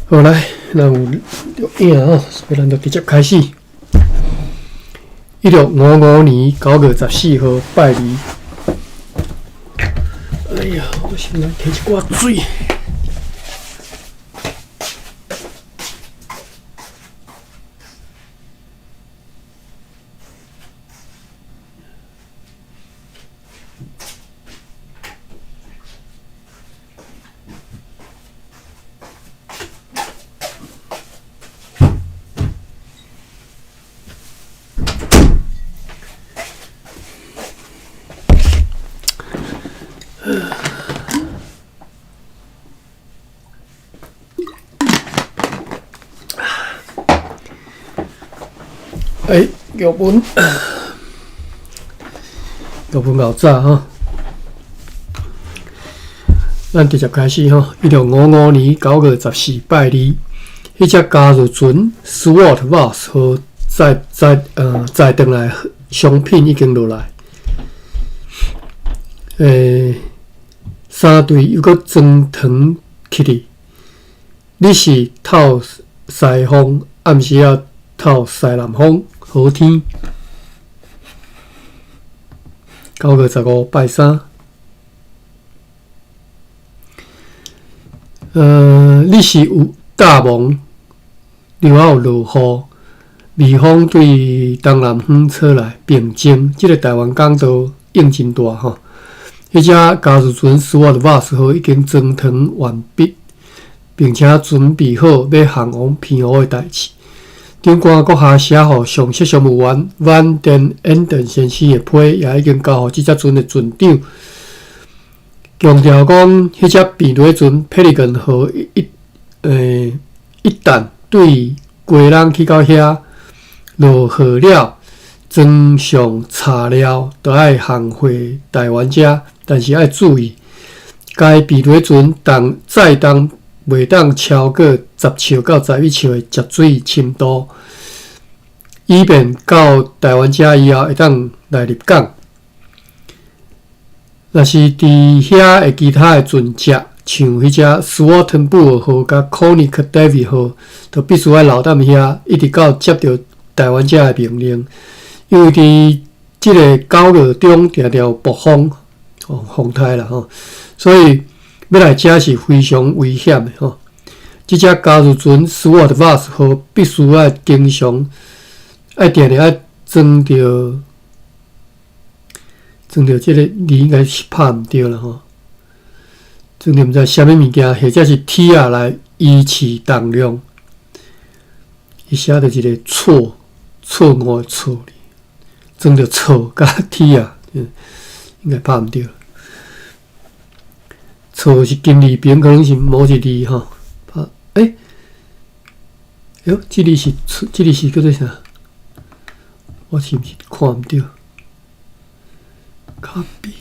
好来，咱有录影哦，所以咱就直接开始。1655年9月14号拜二。哎呀，我先来摕一寡水。药本熬早吼，咱直接开始吼。1655年9月14拜二，迄只加入船 Sword Vase 和载登来商品已经落来。三队又搁装糖起哩。日是透西风，暗时啊透西南风。好天，9月15拜三。日是有大蒙，又有落雨，微风对东南风吹来，并征，即个台湾港都影真大吼。迄只加入船Sword Vase号已经装糖完毕，并且准备好要航往澎湖的代志。长官阁下写予上级商务员Van den Enden 先生的批，也已经交予即只船的船长，强调讲，迄只变雷船 Pelican 号一旦对归人去到遐落雨了，装上材料，就要航回台湾遮，但是要注意，该变雷船载重袂当超过10尺到11尺的积水深度，以便到台湾遮以后会当来入港。若是伫遐的其他的船只，像迄只 Swartboot 号甲 Conic David 号，就必须要留踮遐，一直到接到台湾遮的命令。因为伫即个9月中常常有暴风风台啦吼，所以要来遮是非常危险的吼。即只加入船 Sword Vase 号必须要经常要定定要装着即个字应该是拍毋对啦吼，装着毋知啥物物件，或者是铁啊来维持重量。伊写着一个错误的错哩，装着错甲铁啊，应该拍毋对。错是金字边，可能是某一字吼。哟，这里是叫做啥？我是毋是看毋到 ？copy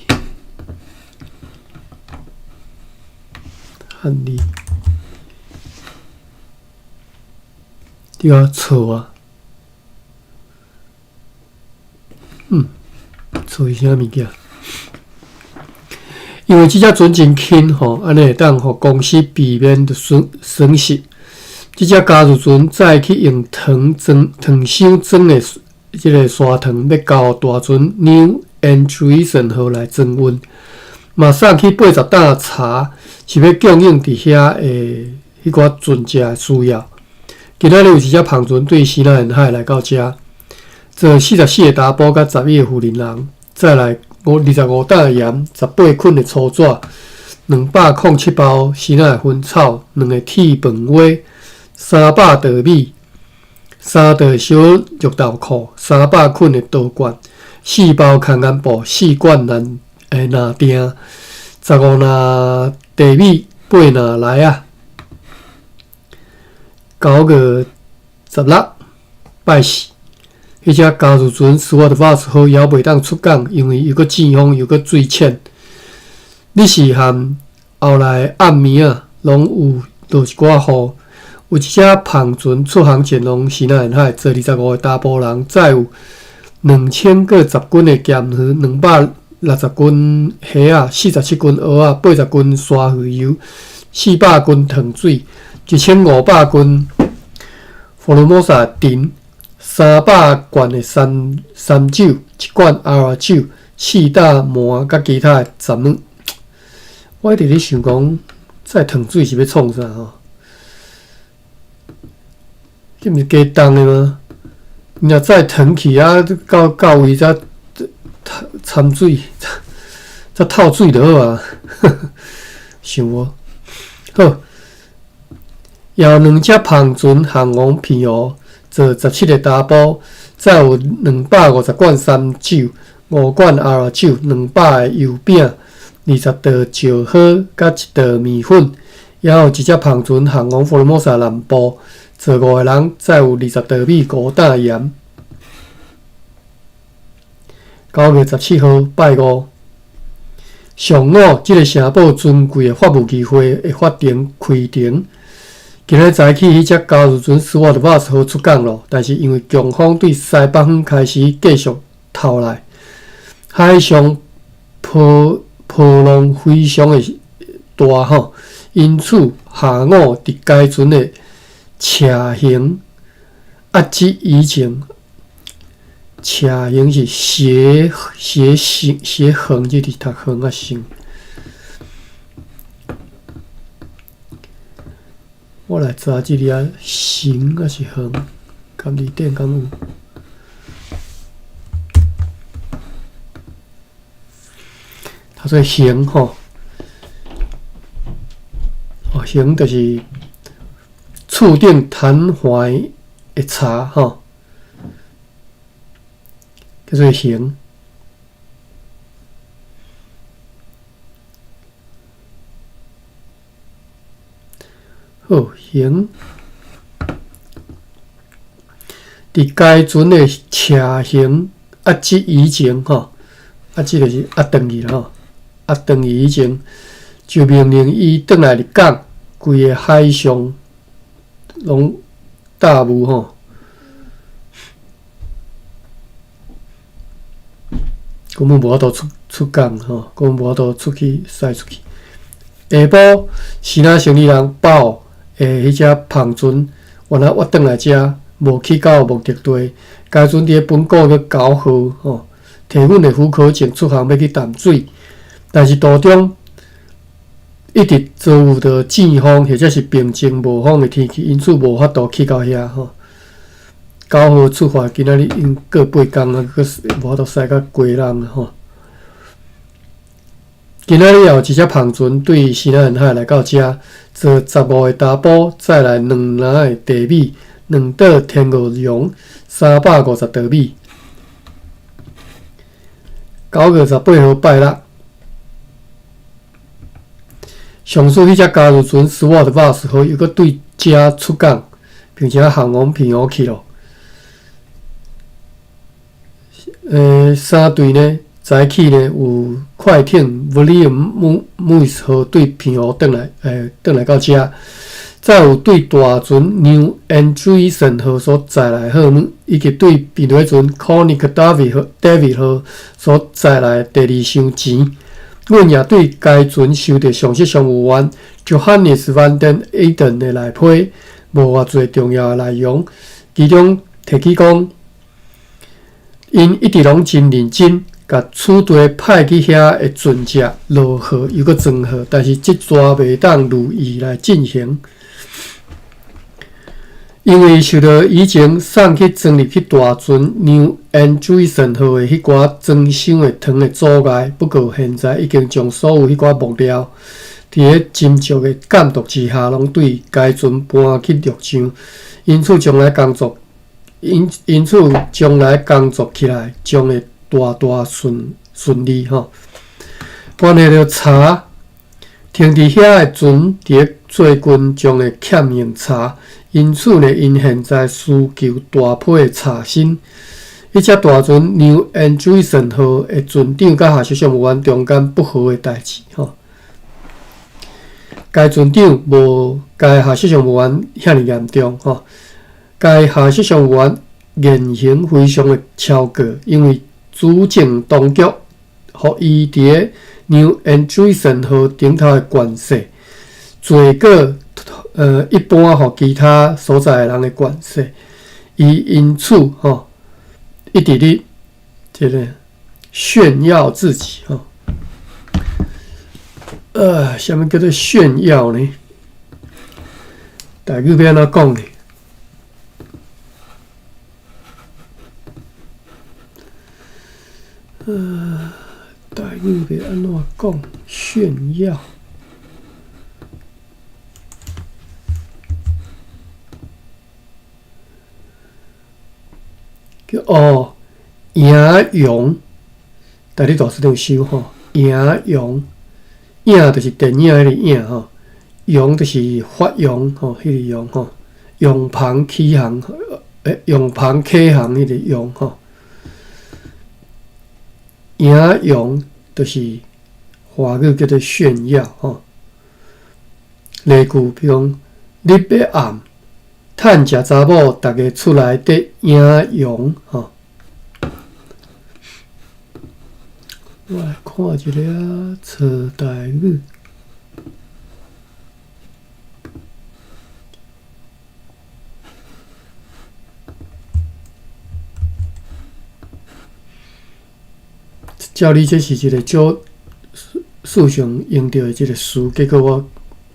汉字，对啊，错啊。错是啥物件？因为即只船真轻吼，安尼会当互公司避免的损失。即只加入船再去用糖箱装的即个砂糖，要交大船 New Andreessen 号来增温。马上去80担茶，是要供应伫遐的迄寡船只的需要。今仔日有一只篷船对西南沿海来到遮，做44个查甫甲11个妇人人，再来25担的盐，18捆的粗纸，207包西南的薰草，2个铁饭碗。300稻米，3袋小肉豆蔻，300捆的刀管，4包空干布，4罐蓝丁，15拿地米，8拿来啊。9月16拜四，迄只加入船 Sword Vase 号也袂当出港，因为又搁季风又搁水浅。日是含后来暗暝啊，拢有落一寡雨。有一只篷船出航前往西南沿海，坐25个查甫人，载有2010斤的咸鱼，260斤虾啊，47斤蚵仔，80斤沙鱼油，400斤糖水， 1500斤佛罗摩萨丁，300罐的山酒，1罐阿酒，4大麻甲其他的杂物。我一直咧想讲，再烫水是要创啥吼？这毋是加重的吗？若再烫去啊，到位才掺水，才透水就好啊。想无好。也有2只芳醇含王片蚵，做17个打包，再有250罐山酒、5罐阿酒、200个油饼、20道石河甲1道面粉，也有1只芳醇含王佛罗摩萨南部，做5个人，再有20道米糊蛋盐。9月17号拜五，上午即个城堡尊贵的法务议会的法庭开庭。今日早起，迄只加入船斯瓦特巴斯号出港咯，但是因为强风对西北方开始继续透来，海上波浪非常的大吼，因此下午伫该船的车型压制以前，车型是斜横，即伫读横啊形。我来查即个啊，形还是横？敢字典敢有？他说形吼，形就是触顶弹簧的茶吼，叫做形。好，形伫该船的车型压制以前吼，压制就是压断去啦吼，压断去以前就命令伊转来入港，规个海上拢大雾吼，根本无法度出港吼，根本无法度出去驶出去。下晡，是那生理人报。迄只芳船原来我转来遮，无去到目的地。该船伫本国个9号吼，提阮的许可证出航要去淡水，但是途中一直遭有着阵风或者是平静无风的天气，因此无法度去到遐吼。9号出发，今仔日因过8天啊，佫无法度驶到归人吼。今仔日也有一只芳船对西南沿海来到遮，做15个打包，再来2篮的地米、2袋天鹅绒、350袋米。9月18号拜六，上述迄只加入船斯瓦特巴斯号又搁对遮出港，并且航往平湖去咯。3队呢？早起呢，有快艇 William Moose 号对平湖转来到遮，再有对大船 New Andreessen 号所载来货物，以及对便船 Conic David 号所载来第2箱钱。阮也对该船收到详细商务员 Johannes van den Eyden 的内批，无偌侪重要的内容，其中提起讲，因一直拢真认真。甲处队派去遐的船只落号又搁装号，但是即逝袂当如意来进行，因为受到以前送去装入去大船 New Andreessen 号的迄寡装箱的糖的阻碍，不过现在已经将所有迄寡木料，伫咧斟酌的监督之下，拢对该船搬去陆上，因此将来工作起来将会大顺利吼。关系着茶，停伫遐的船伫咧做军将会欠用茶，因此呢，因现在需求大批的茶芯。迄只大船 New Andreessen 号的船长甲下属商务员中间不和的代志吼。该船长无该下属商务员遐尼严重吼，该下属商务员言行非常的超过，因为主政当局互伊伫咧 New Andreessen 号顶头的关系，罪过一般吼其他所在的人的关系，伊因此吼一直咧这个炫耀自己吼。什么叫做炫耀呢？台语要安怎讲呢？台语要安怎讲？炫耀。叫赢用，台语大师有修吼，赢用，赢就是电影迄个赢吼，用就是发扬吼，迄个用吼，用旁起行，用旁起行迄个用吼，赢用就是华语叫做炫耀吼。例句，比如讲，日要暗。趁食查某，大家出来得赢用吼。我来看一下词台语。照你这是一个少数常用到的这个词，结果我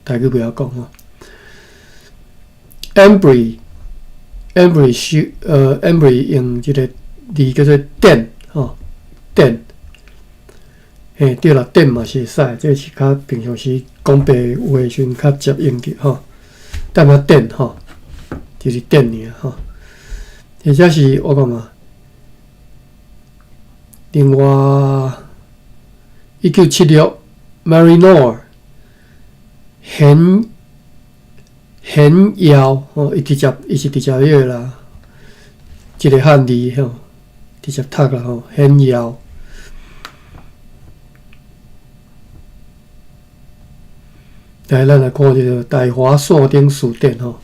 台语不晓讲吼。embry 用这个字叫做电吼，电，对啦，电嘛是会使，这是较平常时讲白话时较接用的吼，但嘛电吼，就是电尔吼，或者是我讲嘛，另外1976 Marino 显耀吼，伊是直接迄个啦，一个汉字吼，直接读啦吼，显耀。来，咱来看这个台华线顶书店吼，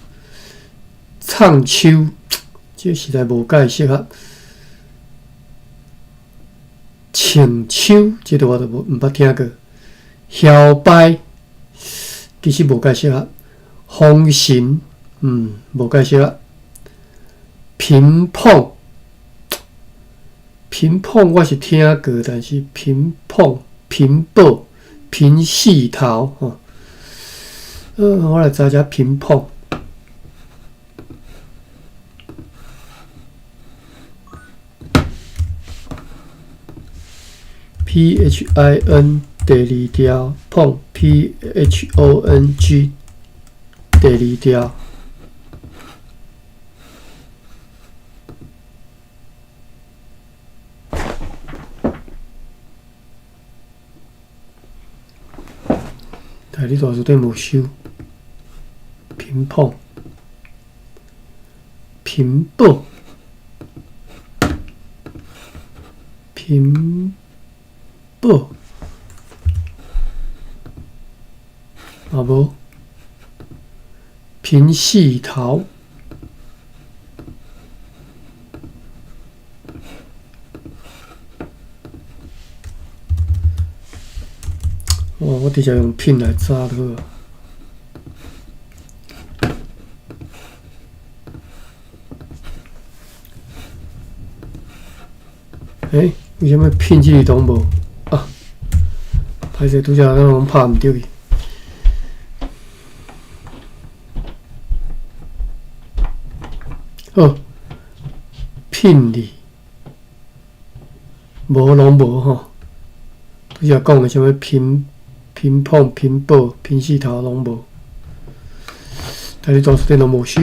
唱秋，这实在无解适合。青秋，这个我都毋捌听过。摇摆，其实无解适合。风神，无解释啊。乒乓，我是听过，但是乒乓、乒乓、平四头吼。我来查一下乒乓。PHIN 第二条，碰 PHONG。第二条，台语大词典无收。乒乓、乒乓、乒乓，啊无。平四头，我直接用拼来查就好。为什么拼这个都无啊？歹势，拄则咱拢拍毋着去。聘礼无拢无吼，拄则讲的什么乒乓、乒乓、平四头拢无，台语大词典拢无收。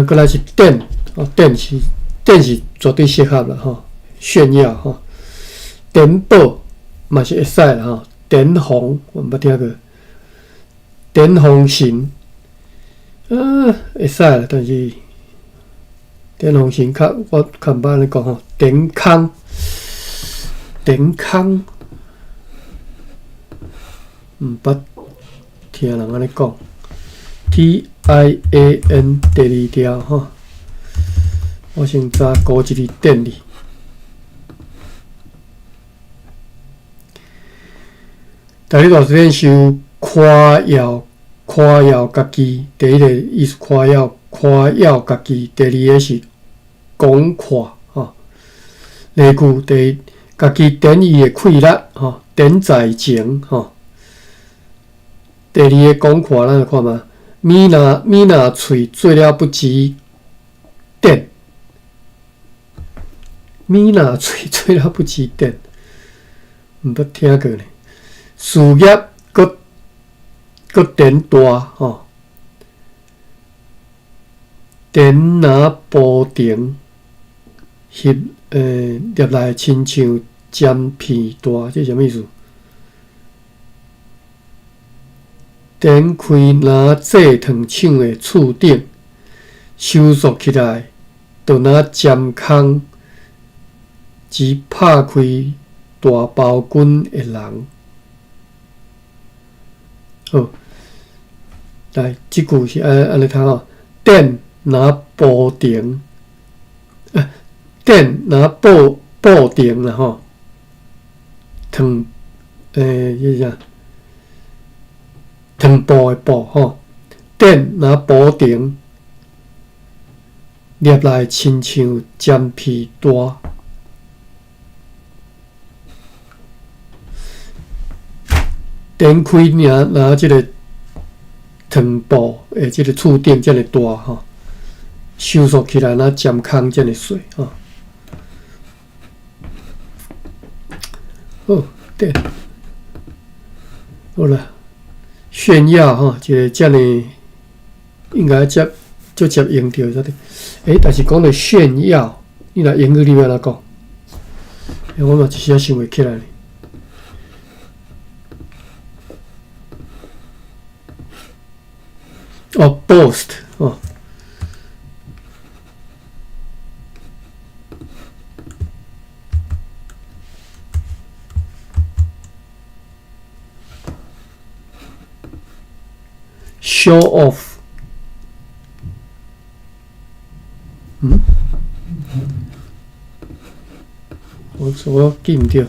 过来是电，电是绝对适合啦吼，炫耀吼。电报嘛是会使啦吼，电红我毋捌听过。电风神，会使啦，但是电风神我较毋捌安尼讲吼。电空，毋捌听人安尼讲。TIAN 第二条吼，我先查高一字电哩。大家大事典是夸耀家己，第一个意思夸耀家己，第二个是讲夸吼。例句第一，家己典义的气力吼，典在前吼。第二个讲夸，咱来看嘛，米娜喙做了不及电，米娜喙做了不及电，毋捌听过呢。事业搁典大吼，典拿布丁，入来亲像尖片大，这什么意思？典开拿坐糖厂的厝顶，收束起来，就拿尖空，只拍开大包棍的人。好，来，即句是安尼读吼，电拿布丁，电拿布丁啦吼，糖，是啥？糖布的布吼，电拿布丁，入来亲像尖片大。点开拿即个糖布诶，即个厝顶遮尔大吼，收束起来那尖空遮尔细吼。好，对，好了，炫耀吼，一个遮尔应该接用着才对。但是讲到炫耀，你若英语里要安怎讲？我嘛一时仔想袂起来呢。boast 哦。show off， 我记唔到。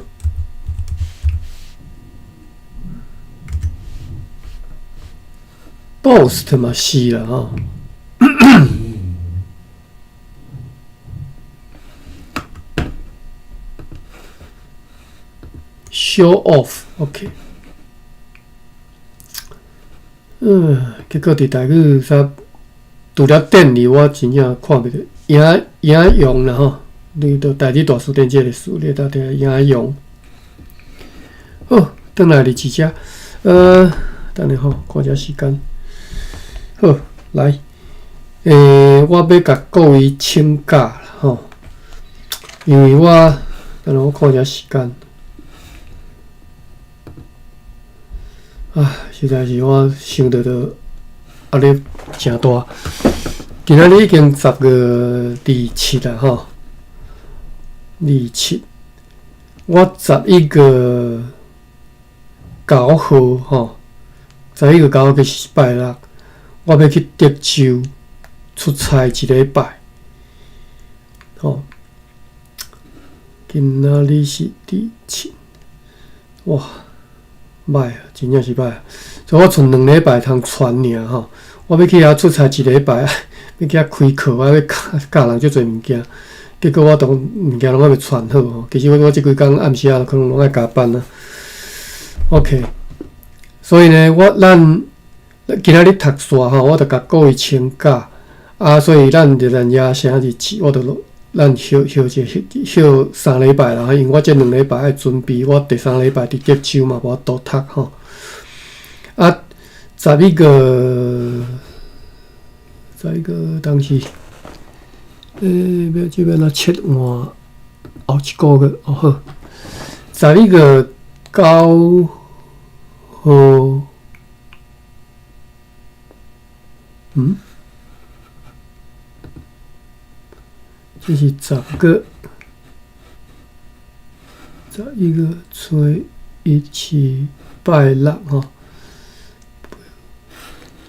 boast 嘛是啦吼。show off，OK。结果伫台语除了电里，我真正看袂到影用啦吼。你到台语大词典这个词，你到底影用。好，转来第几只？等下吼，看下时间。好，来，我要甲各位请假啦吼，因为等下我看下时间。实在是我想到压力诚大。今仔日已经10月27啦吼，27，我11月9号吼，11月9号就是拜六，我要去德州出差1礼拜，吼。今仔日是第7，哇！歹啊，真正是歹啊！所以我剩2礼拜通传尔吼。我要去遐出差1礼拜，要去遐开课，我要教人足侪物件。结果我物件拢还未传好吼。其实我即几工暗时啊，可能拢爱加班啊。OK， 所以呢，咱今仔日读煞吼，我着甲各位请假所以咱夜啥日子，我着咱休3礼拜啦，因为我这2礼拜爱准备，我第3礼拜伫德州嘛，无多读吼。11月当时，这边切换后一个月好。11月9号，这是11月初17拜六吼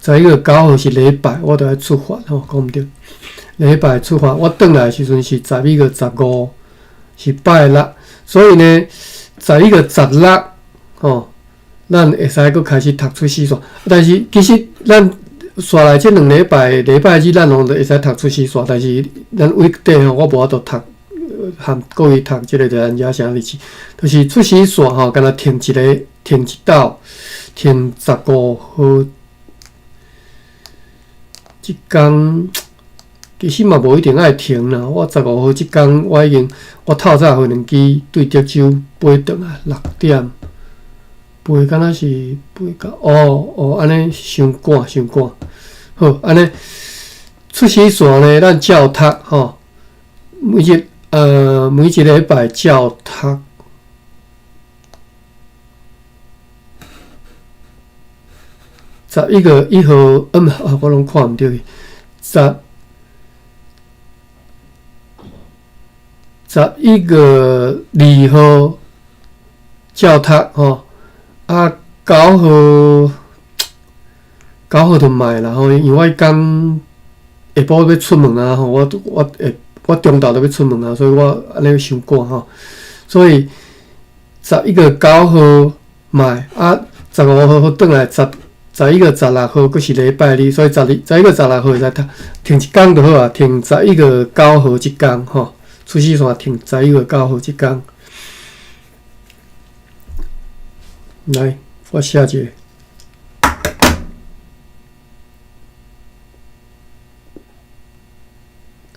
，11月9号是礼拜，我就要出发吼，讲毋对，礼拜出发，我转来的时阵是11月15，是拜六，所以呢，11月16吼，咱会使佫开始读出死线。但是其实咱刷来这2礼拜，礼拜日咱拢会使读出死线，但是咱 weekday 吼，我无法度读。含各位读即个着人家啥日子，就是出死线吼，敢若停一道，停15号，即工其实嘛无一定爱停啦。我15号即工，我透早飞2机对德州飞转来6点，飞敢若是飞到安尼伤赶。好，安尼出死线呢，咱照读吼，每一礼拜照读11个1號，我拢看毋到去。11個2號照讀吼，啊9號就賣啦吼，因為我講下晡要出門啊吼，我中晝就要出門啊，所以我安尼傷趕吼，所以11個9號賣啊，15號轉來11個16號佫是禮拜日，所以11個16號會使停一工就好啊，停11個9號一工吼，出死線停11個9號一工。來，我寫一個。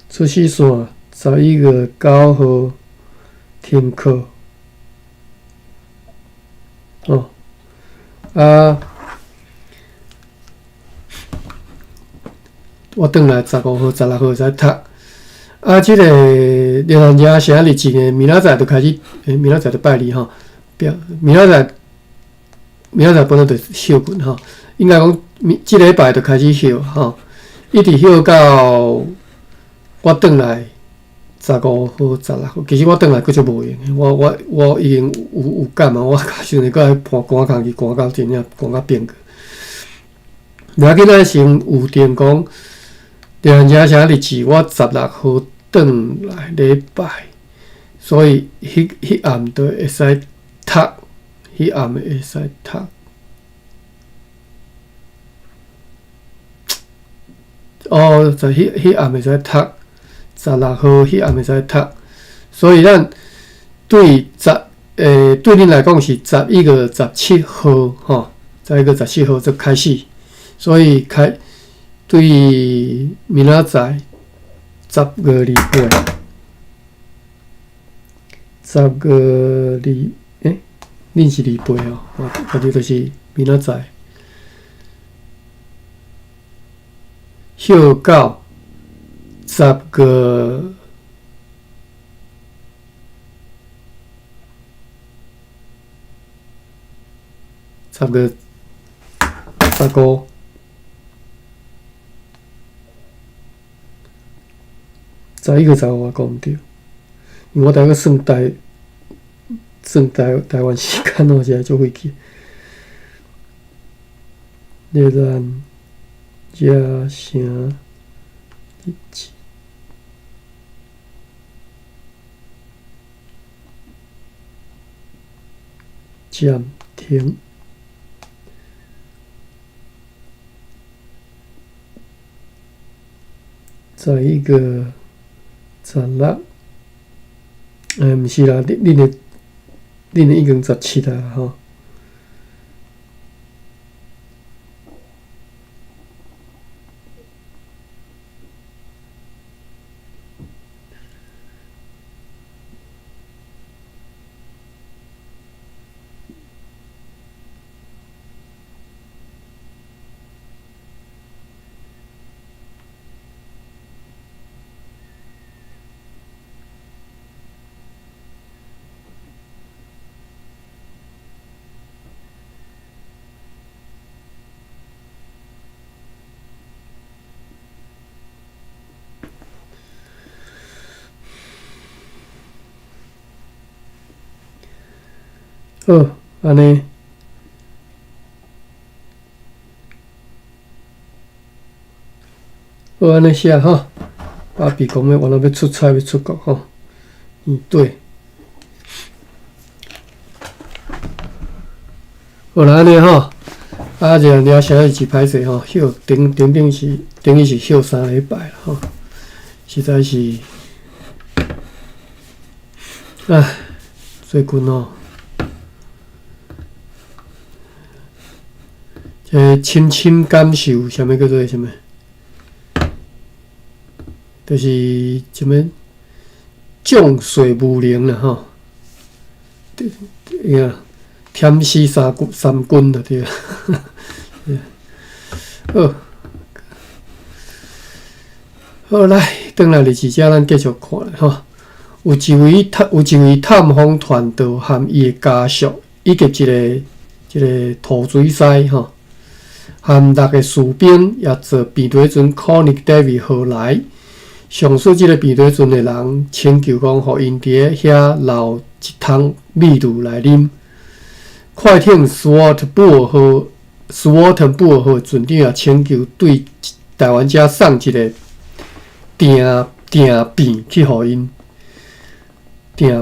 出死線11個9號停課，我轉來15號、16號會使讀。即個連人家啥日子呢？明仔載就開始，明仔載就拜日吼。明仔載本來就休困吼，應該講即禮拜就開始休吼，一直休到。我轉來15號、16號，其實我轉來佫足無用。我已經有感啊，我想呢佫愛搬趕工去，趕到真正趕到變個。袂要緊，咱先有定講，人家啥日子，我16號轉來禮拜，所以迄暗就會使讀，迄暗會使讀。就迄暗會使讀。16號迄暗會使讀，所以咱對恁來講是11個17號吼，11個17號就開始，所以對明仔載10個禮拜，10個恁是禮拜哦，家己就是明仔載休到。10個1511個15我講唔對，因為我大概算台灣時間我現在就會記。熱蘭加城日子。暫停。11個16，毋是啦，恁已經17啦吼。好，安尼，好安尼写吼。爸比讲要完了要出差要出国吼，对。好啦，安尼吼，啊，就聊啥日子歹势吼，休顶是等于是休3礼拜了吼，实在是，唉，最近吼，深深感受啥物叫做啥物，就是什么众水无灵啦吼，呀。添死三军就对了。好，好来，转来日志遮咱继续看吼。有一位探访团队和伊的家属，以及一个土水师吼，和6个士兵也坐便队船 Conic David 号来。上述即个便队船的人请求讲，互因伫遐留一桶蜜露来啉。快艇斯沃特布尔号船长也请求对台湾遮送一个定扁去互因，定的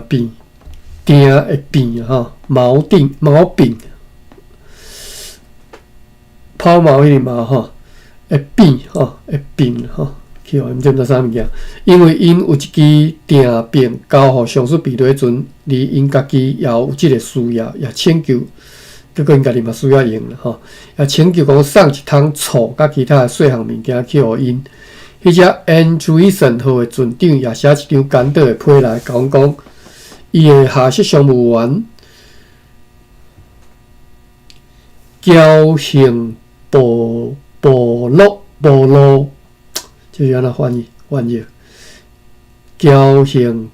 扁吼，毛柄，抛锚迄个毛吼，会扁吼，会扁吼。去互因这毋知啥物件，因为因有一支定扁交互上述便队船，而因家己也有即个需要，也请求，结果因家己嘛需要用啦吼，也请求讲送一桶醋甲其他的细项物件去互因。迄只 Andreessen 号的船长也写一张简短的批来讲，伊的下属商务员侥幸部落。就是安怎翻译？侥幸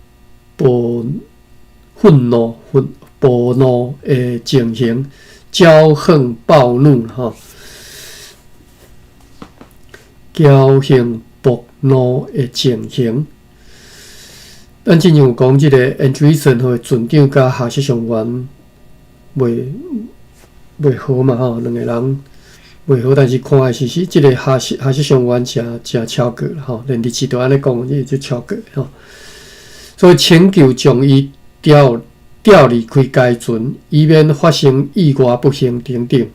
愤怒的情形，骄横暴怒吼，侥幸暴怒的情形。咱之前有讲，即个 Andreessen 号的船长甲下属上员袂好嘛吼，两个人。袂好，但是看的是即个下属上员诚超过啦吼，连日志都安尼讲，伊就超过吼。所以请求将伊调离开该船，以免发生意外不幸等等。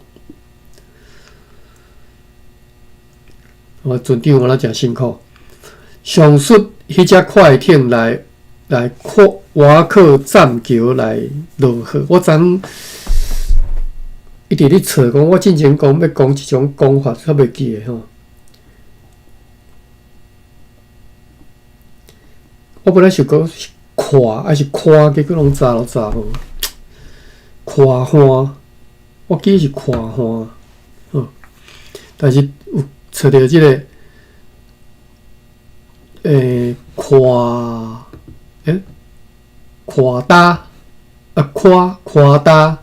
船长我诚辛苦。上述迄只快艇来挖靠栈桥来落河，我昨一直咧找讲，我之前讲要讲一种讲法，较袂记诶吼。我本来想讲跨还是跨，结果拢查无。跨花，我记是跨花，但是有找到即个跨搭跨搭。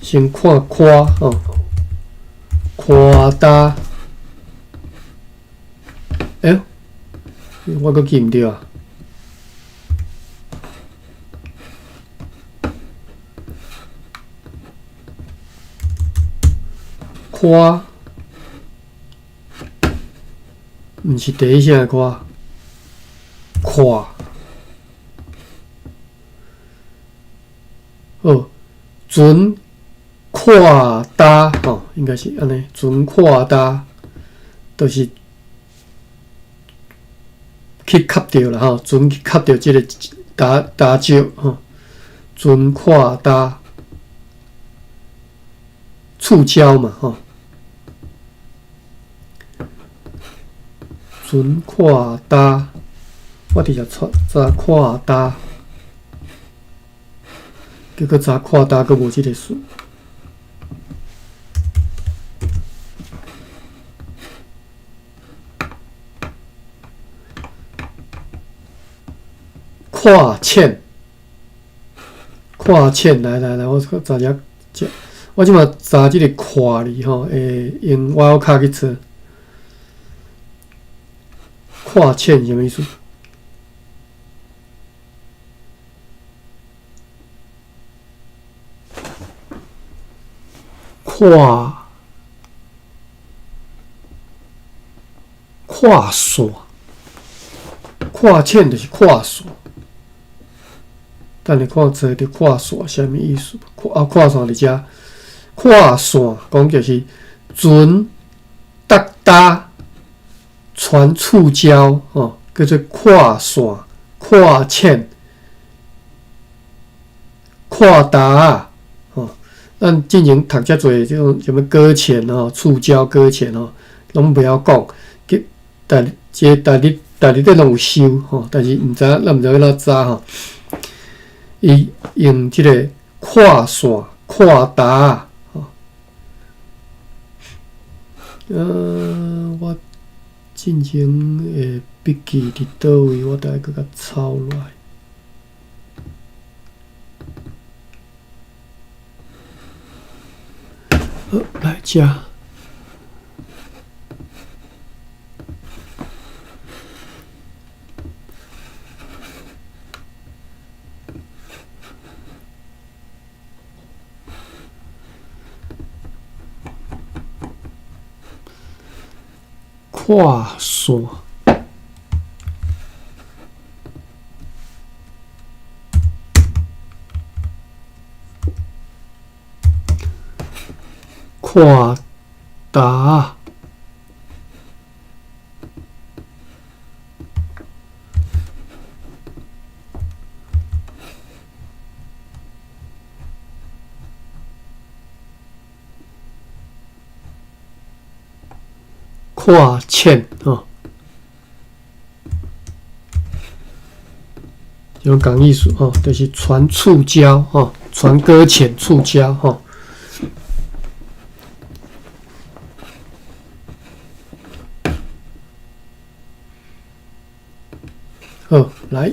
先看夸吼，夸大，我阁记毋着啊。夸，毋是第一声的夸，夸，哦，船。扩大吼，应该是安尼，船扩大，就是去吸着啦吼，船去吸着即个大石吼，船扩大，触礁嘛吼，船扩大，我伫遐查扩大，结果查扩大，阁无即个词。跨堑，来，我查一下，我即马查即个跨字吼，用外口卡去查，跨堑什么意思？跨跨堑就是跨线，等你看做着跨线啥物意思？跨线伫遮，跨线讲就是船搭搭船触礁吼，叫做跨线、跨堑、跨搭啊吼。咱进前读遮侪这种什么搁浅吼、触礁搁浅吼，拢不要讲，但你这拢有修吼，但是毋知咱毋知要怎查吼。伊用即个跨线、跨搭吼。我进前诶笔记伫倒位？我大概搁甲抄落来。好，来遮。跨线，跨搭，跨堑吼，有讲意思吼，就是船触礁吼，船搁浅触礁吼。好，来，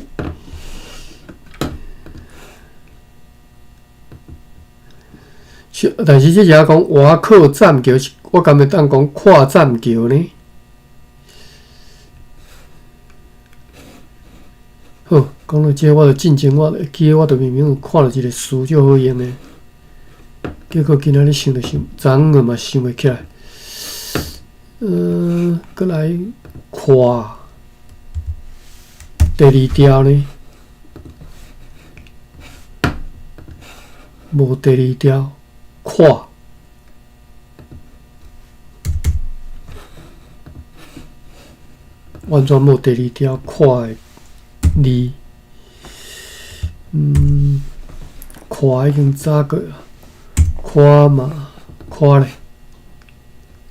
但是这只讲挖靠栈桥，我敢会当讲跨栈桥呢？好，讲到这，我就进前我会记，我就明明有看到一个词就好用的，结果今仔日想昨昏嘛想袂起来。搁来跨。第二条呢？无第二条，跨。完全无第二条跨的字。跨已经早过啊，跨嘛，跨咧，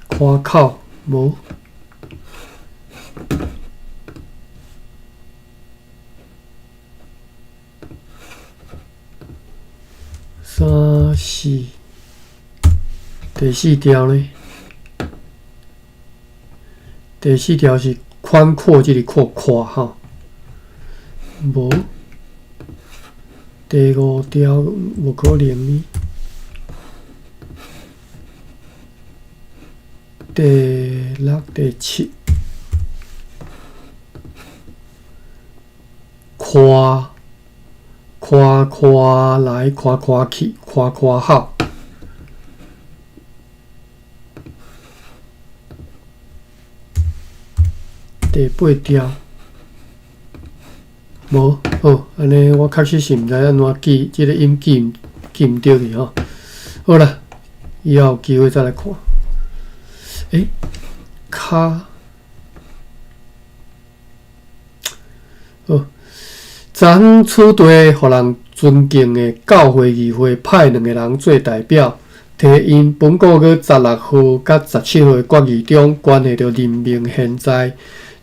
跨口无。3、4，第四条呢？第四条是宽阔，这里跨吼，无。第5条无可能呢。第6、第7，跨来，跨去，跨好。第8条，无好，安尼我确实是毋知安怎记，即个音记毋对去吼。好啦，以后有机会再来看。卡，好。昨昏处地互人尊敬的教会议会派2个人做代表，提因本个月16号甲17号的决议中关系到任命现在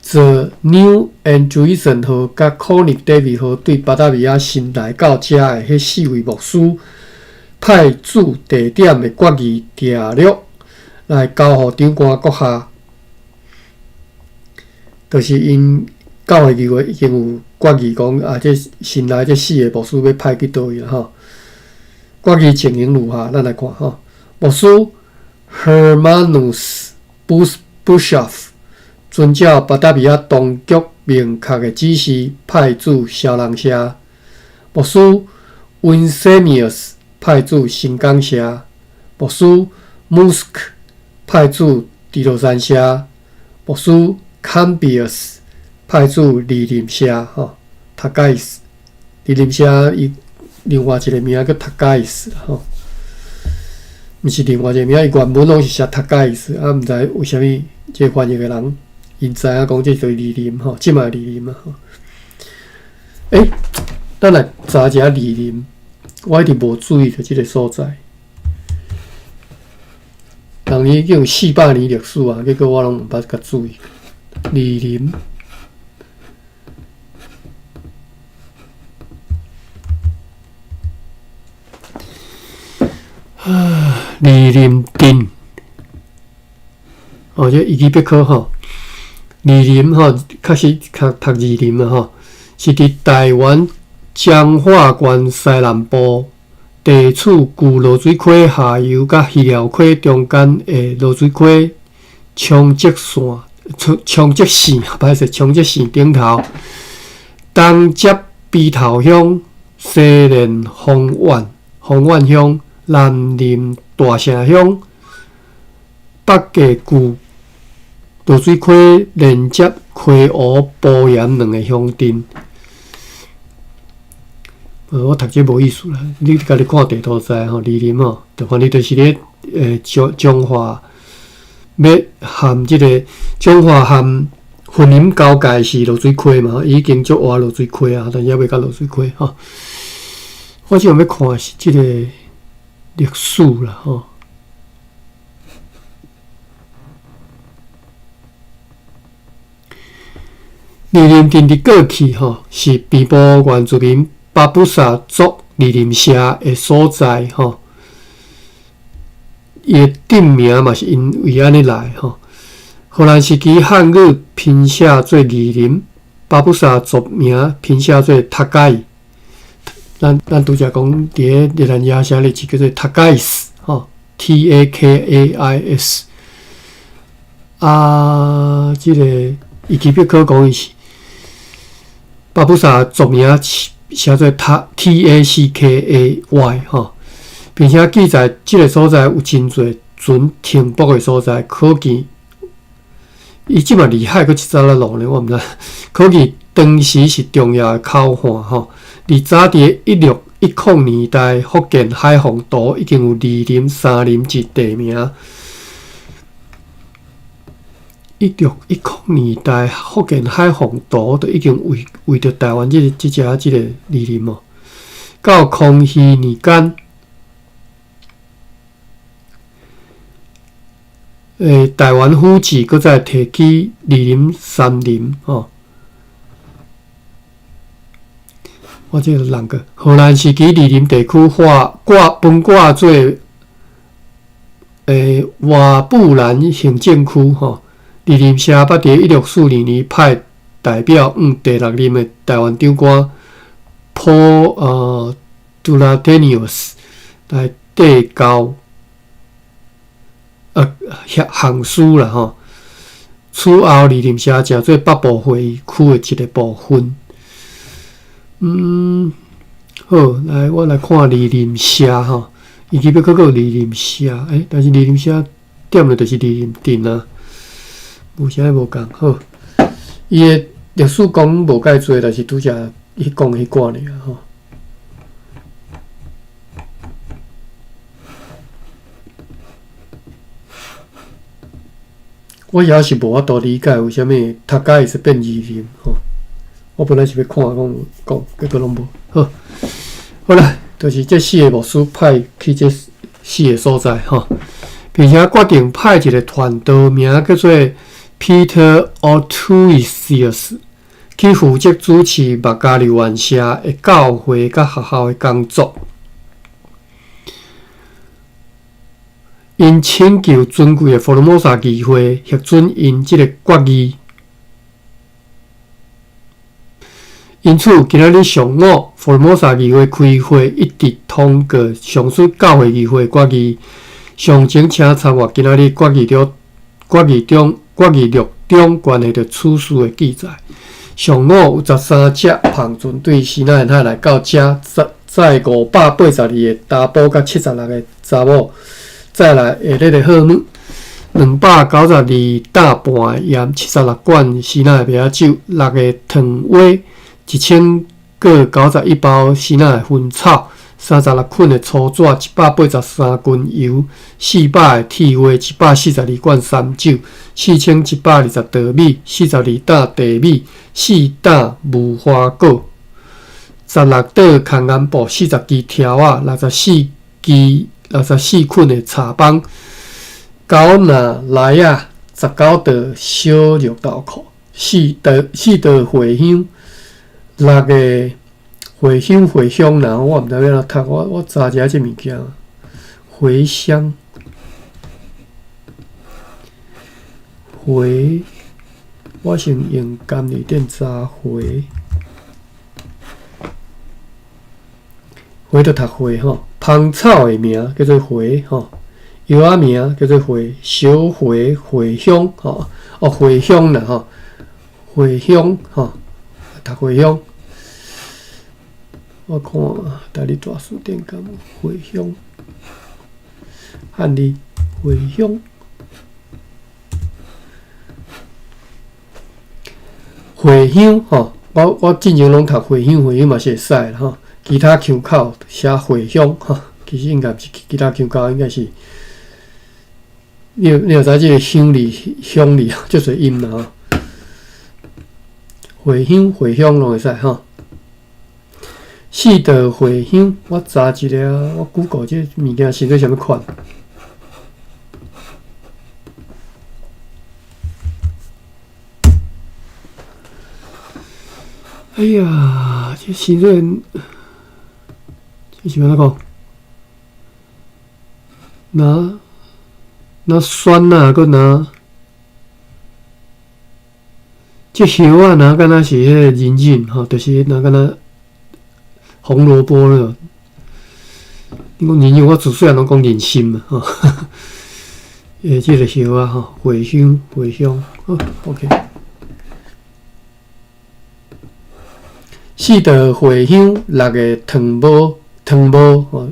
The New and Juison 号甲 Connick David 号对巴达维亚新来到遮的迄4位牧师派驻地点的决议条约来交互长官阁下，就是因教会议会已经有决议讲啊，这新来这4个牧师要派去倒位啦吼。决议情形如下，咱来看吼。牧师 Hermanus Bischoff 遵照巴达维亚当局明确的指示，派驻小人社；牧师 Winsemius 派驻新港社；牧师 Musk 派驻第罗山社；牧师 Cambius 派驻李林社吼，塔盖斯。李林社伊另外一个名叫塔盖斯吼，毋是另外一个名，伊原本拢是写塔盖斯，啊，毋知为虾米这翻译的人，因知影讲这就是李林吼，即嘛李林嘛吼。咱来查一下李林，我一直无注意到即个所在。人已经有400年历史啊，结果我拢毋捌甲注意。李林。李林镇，这维基百科吼，李林吼，确实读李林啊吼，是伫台湾彰化县西南部地处旧罗水溪下游甲鱼寮溪中间的罗水溪冲积线，歹势，冲积线顶头，东接鼻头乡，西连丰苑乡。南临大城乡，北界旧罗水溪连接溪湖、埔盐两个乡镇。我读这无意思啦，你家己看地图知吼，李林吼，反正就是咧彰化，要含即个彰化含云林交界是罗水溪嘛，已经足活罗水溪啊，但也未到罗水溪吼。我即样要看的是即个。历史啦，吼！李林镇伫过去吼是北部原住民巴布萨族李林社的所在吼，伊的店名嘛是因为安尼来吼。荷兰时期汉语拼写做李林，巴布萨族名拼写做塔盖。咱拄则讲伫日兰亚写哩是叫做塔盖斯吼 ，Takais。即个伊基别科讲伊是巴布萨族名写做Tackay 吼，并且记载即个所在有真侪船停泊的所在，可见伊即嘛离海佫一早仔路呢，我毋知，可见当时是重要的口岸吼。而早伫1610年代，福建海防图已经有李林、三林之地名。1610年代，福建海防图都已经为着台湾即个李林哦。到康熙年间，台湾府治搁再提起李林三林哦。我这个人个荷兰时期李林地区分挂做瓦布兰行政区吼。李林社捌伫1642年派代表第6任的台湾长官Dulatenius 来递交行书啦吼。此后李林社成做北部会议区的一个部分。好，来我来看李林社吼，伊基要搁有李林社，但是李林社点的就是李林镇啊，有啥无共好？伊的历史讲无介济，但是拄则伊讲迄寡尔吼。我也是无法度理解为虾米他家是变李林吼。我本来是要看讲，结果拢无好。好啦，就是这4个牧师派去这4个所在吼，并且决定派一个传道名叫做 Peter Ortuisius 去负责主持麦加利园社的教会甲学校的工作。因请求尊贵的佛罗摩萨议会核准因这个决议。因此，今仔日上午，佛罗摩萨议会开会，一致通过上述教会议会决议。详情请参阅今仔日决议录中关系到此事的记载。上午有13只胖船对西南沿海来到遮，载582个查甫甲76个查某，再来下日的号码。292担半盐，76罐西奶啤酒，6个糖蛙，1091包西奶薰草，36捆的粗纸，183斤油，400个铁花，142罐三酒，4120稻米，42担地米，4担无花果，16袋空颜布，40支条啊，64捆的茶棒，9拿来啊，19袋小绿豆蔻，4袋茴香，6个茴香啦，我毋知要安怎读，我查一下这物件，茴香，我先用甘味店查茴就读茴吼，芳草的名叫做茴吼，药仔名叫做小茴香吼，茴香啦吼，茴香吼，读茴香。我看大理大书店敢有茴香，汉字茴香，茴香吼，我进前拢读茴香嘛是会使啦吼。其他腔口写茴香吼，其实应该毋是其他腔口，应该是你有知即个香里就侪音啦吼。茴香拢会使吼。4袋茴香，我查一下，我 Google 这物件是做啥物款？哎呀，这是做，这是安怎讲？拿酸啊，佮拿这叶啊，拿敢若是迄个人吼，就是拿敢若。红萝卜了，你讲人我自细汉拢讲人参嘛，吼，即个叶啊，吼，茴香，好 ，OK。4袋茴香，6个糖毛，吼，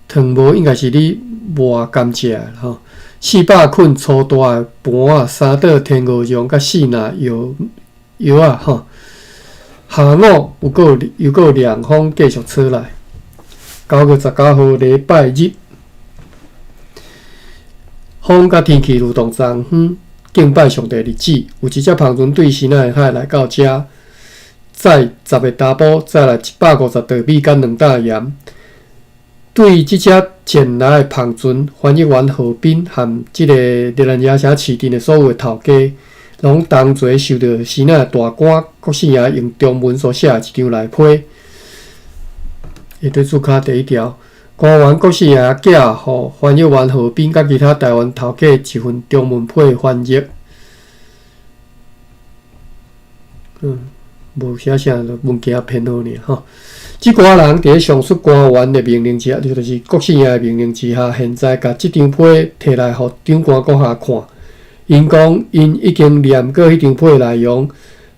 糖毛应该是你磨甘蔗吼，400捆粗大的盘啊，3袋天鹅酱，甲4拿药啊，吼。下午又有2封继续出来。9月19号礼拜日，风甲天气如同昨昏敬拜上帝日子，有一只庞船对西奈海来到遮，载10个查甫，再来150稻米甲2担盐。对即只前来的庞船，翻译员何斌和即个日兰野城市镇的所有的头家。拢同齐受到西奈大官国姓爷用中文所写的一张来批。下对注脚第1条，官员国姓爷寄予翻译员何斌甲其他台湾头家一份中文批翻译。无写啥文件偏好尔吼。即寡人伫上述官员的命令之下，就是国姓爷的命令之下，现在甲即张批摕来互长官阁下看。因讲，因已经念过迄张批内容，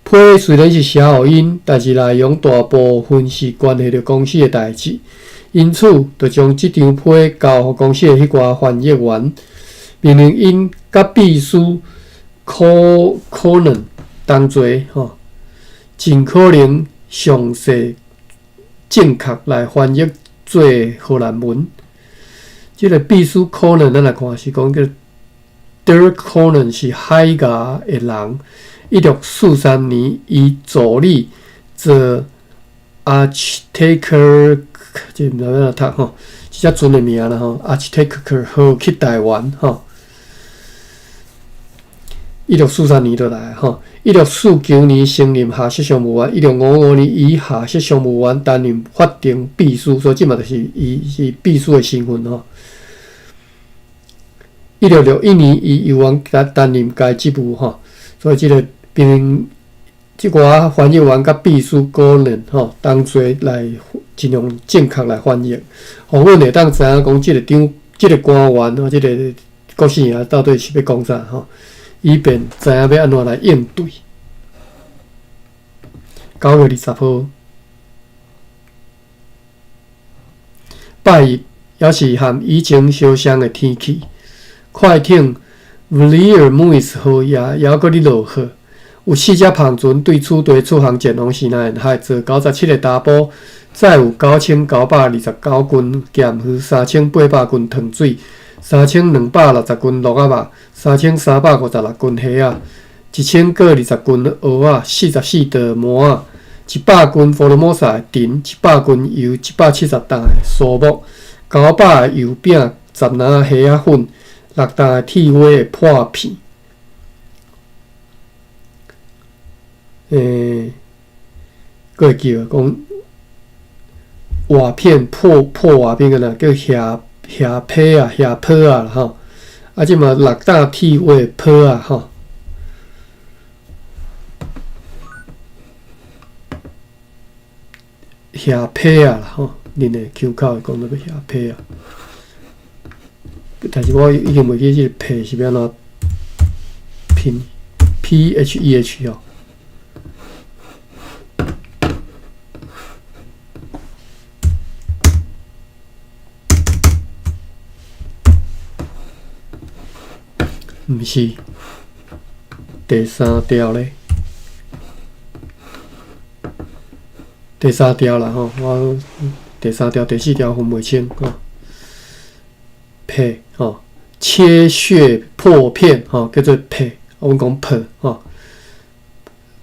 批虽然是写予因，但是内容大部分是关系着公司的代志，因此，就将即张批交予公司的迄寡翻译员，命令因甲秘书可能同齐吼，尽可能详细正确来翻译做荷兰文。即个秘书可能咱来看是讲叫。Derek Conan 是海牙的人，1643年伊助理做 Architecture， 这毋知要怎读吼，即只船的名啦吼 ，Architecture 号去台湾吼。1643年就来吼，1649年升任下设商务员，1655年以下设商务员担任法定秘书，所以即嘛就是伊是秘书的身份吼。1661年，伊由王担任该职务吼，所以即个即寡翻译员甲秘书个人吼，同齐来尽量正确来翻译，互阮会当知影讲即个官员吼，即个国姓爷到底是要讲啥吼，以便知影要安怎来应对。9月20号，拜日，也是和以前相像的天气。快艇 Vlier-Muis 号也还搁咧落雨。有4只篷船对此地出航前往西南沿海，坐97个查甫，载有9929斤咸鱼、3800斤糖水、3260斤鹿仔肉、3356斤虾仔、1020斤蚵仔、44袋毛仔、100斤福尔摩沙的藤、100斤油、170担的酥木、900个油饼、10篮虾仔粉、6担的铁花的破片。佫会叫讲瓦片破瓦片个啦，叫虾皮啊、虾泡啊啦吼。啊，即嘛6担铁花的泡啊吼。虾皮啊啦吼，恁的口口会讲到个虾皮啊。但是我已经袂记即个皮是要安怎拼 ，PHEH 哦。毋是，第3条咧，第3条啦吼，我第3条、第4条分袂清吼。皮吼，切屑破片吼，叫做皮，我们讲皮吼，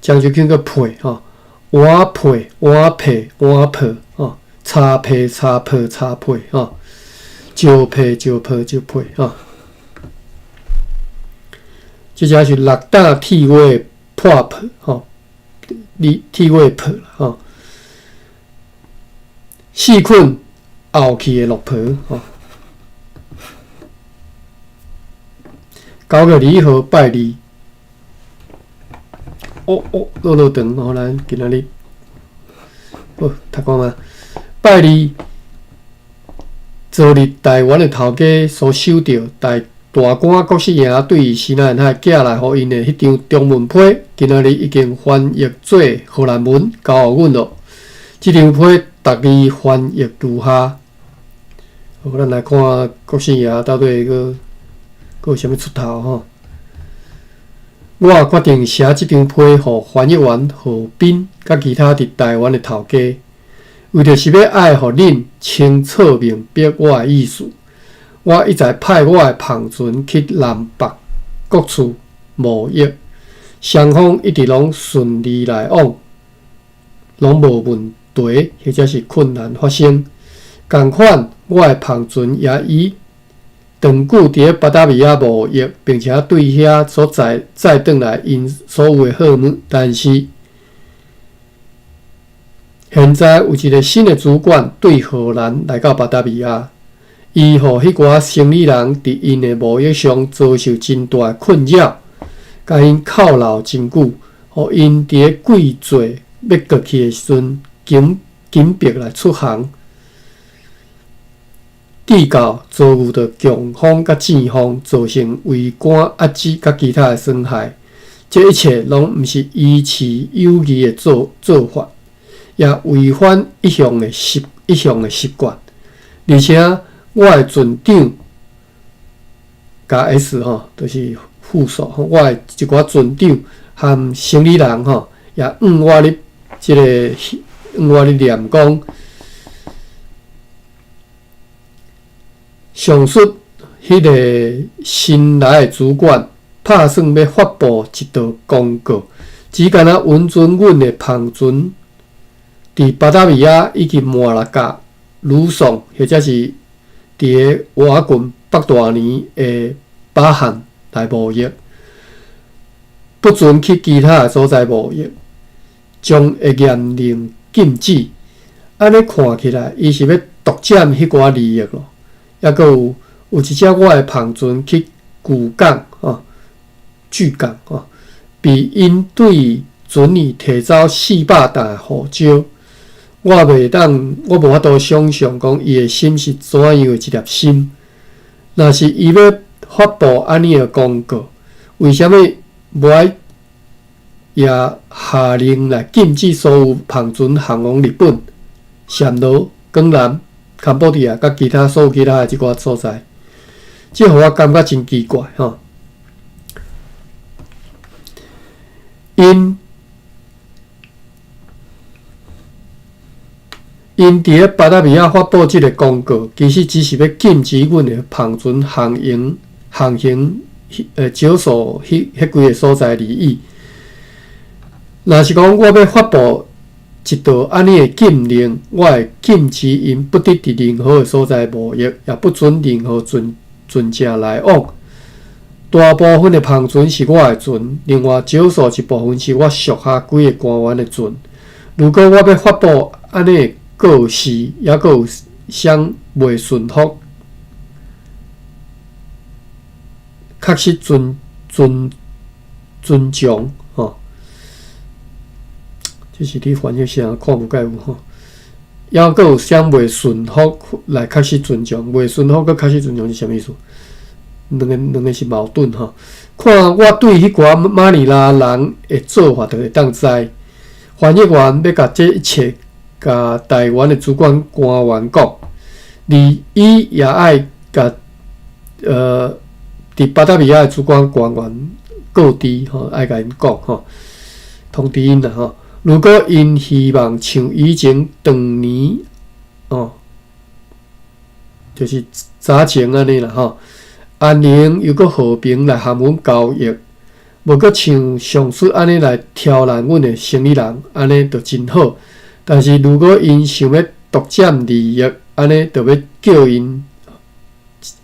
将就叫个皮吼，碗皮、碗皮、碗皮吼，叉皮、叉皮、叉皮吼，石皮、石皮、石皮吼。即只是6担铁花破皮吼，铁花皮啦吼，4捆后去的鹿皮吼。9月2号拜二，落长，吼，咱今仔日，读讲啊，拜二，昨日台湾的头家所收到大官郭世营对西南沿海寄来互因的迄张中文批，今仔日已经翻译做荷兰文交互阮咯。即张批逐字翻译如下。好，咱来看郭世营到底个有啥物出头吼？我决定写即张批互翻译员何斌甲其他伫台湾的头家，为着是要爱互恁清楚明白我的意思。我一再派我的篷船去南北各处贸易，双方一直拢顺利来往，拢无问题或者是困难发生。共款，我的篷船也以长久伫巴达维亚贸易，并且对遐所载转来因所有的货物，但是现在有一个新的主管对荷兰来到巴达维亚。伊互迄寡生意人伫因的贸易上遭受真大的困扰，甲因犒劳真久，互因伫贵座要过去的时阵，紧迫来出航。至到遭遇到强风甲阵风，造成桅杆压制甲其他的损害，这一切拢毋是依持有义的做法，也违反一向的习惯，而且。我的船长加 S 吼，就是副手吼。我的一寡船长和生理人吼，也我咧念讲，上述迄个新来的主管，打算要发布一道公告，只敢若允准阮的篷船伫巴达维亚以及马拉加、卢松或者是。伫个瓦郡北大年的巴汉来贸易，不准去其他所在贸易，将会严令禁止。安尼看起来，伊是要独占迄寡利益咯。抑阁有一只我的篷船去巨港巨港被因对船员提走400担的护照。我无法度想象讲伊的心是怎样的一粒心。若是伊要发布安尼的公告，为什么无爱也下令来禁止所有篷船航往日本、暹罗、江南、柬埔寨甲所有其他的即寡所在？这互我感觉真奇怪吼。因伫咧巴达维亚发布即个公告，其实只是要禁止阮的旁船航行少数迄几个所在利益。若是讲我要发布一道安尼的禁令，我会禁止因不得伫任何的所在贸易，也不准任何船只来往。大部分的旁船是我的船，另外少数一部分是我属下几个官员的船。如果我要发布安尼的告示，也阁有啥未顺服，确实尊重吼。这是你翻译啥看无解有吼？也阁有啥未顺服来确实尊重，未顺服阁确实尊重是啥意思？两个是矛盾吼。看我对迄寡马尼拉人的做法，就会当知。翻译员要甲这一切。甲台湾的主管官员讲，而伊也爱甲伫巴达维亚的主管官员告知吼，爱甲因讲吼，通知因啦吼。如果因希望像以前长年就是早前安尼啦吼，安宁又阁和平来和阮交易，无阁像上述安尼来挑战阮的生意人，安尼就真好。但是如果因想要独占利益，安尼就要叫因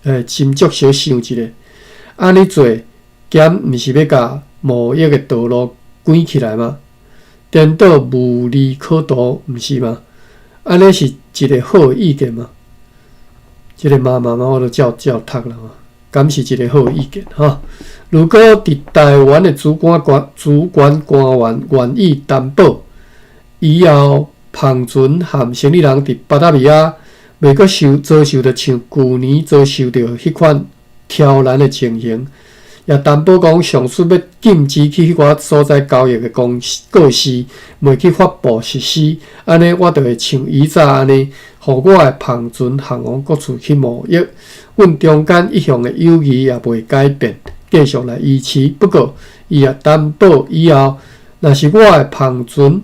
斟酌小想一下。安尼做，减毋是要甲贸易的道路关起来吗？颠倒无利可图，毋是吗？安尼是一个好的意见吗？这个妈我都照读啦，敢是一个好的意见哈？如果伫台湾的主管官员愿意担保。以后，旁船和生意人伫巴达维亚袂阁遭受到像去年遭受到迄款挑战的情形，也担保讲上述要禁止去迄寡所在交易的告示，袂去发布实施。安尼我就会像以早安尼，互我的旁船航往各处去贸易。阮中间一向的友谊也袂改变，继续来维持。不过，伊也担保以后，若是我的旁船。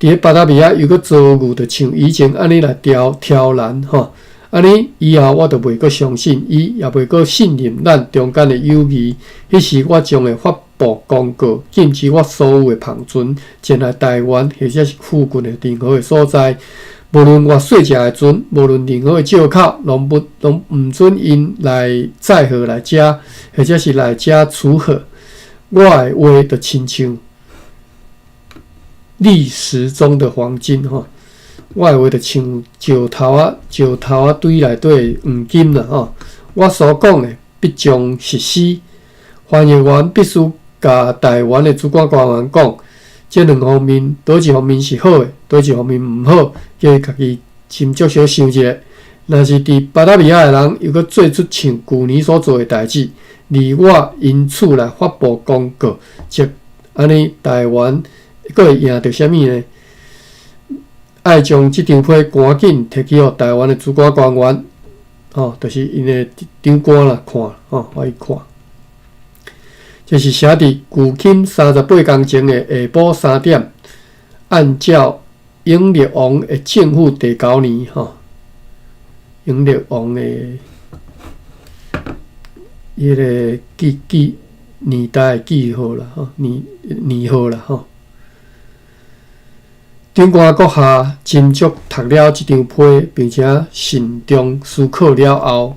伫巴达维亚又阁遭遇着像以前安尼来挑战吼，安尼以后我就袂阁相信伊，也袂阁信任咱中间的友谊。迄时我将会发布公告，禁止我所有的旁船前来台湾或者是附近的任何的所在，无论我细只的船，无论任何的借口，拢毋准因来载荷来遮，或者是来遮储货。我的话就亲像。历史中的黄金吼，我的话就像石头啊堆内底黄金啦吼。我所讲的必将实施。翻译员必须甲台湾的主管官员讲，这两方面倒一方面是好的，倒一方面毋好，叫伊家己斟酌小想一下。若是伫巴达维亚的人又阁做出像去年所做的代志，而我因此来发布公告，即安尼台湾。佫会赢着啥物呢？爱将即张批赶紧摕去互台湾的主管官员，就是因的长官啦看，互伊看。这是写伫旧钦38天前的下晡3点，按照永历王的政府第9年，永历王的迄个记年代的记号啦，年号啦，长官阁下斟酌读了这张批，并且慎重思考了后，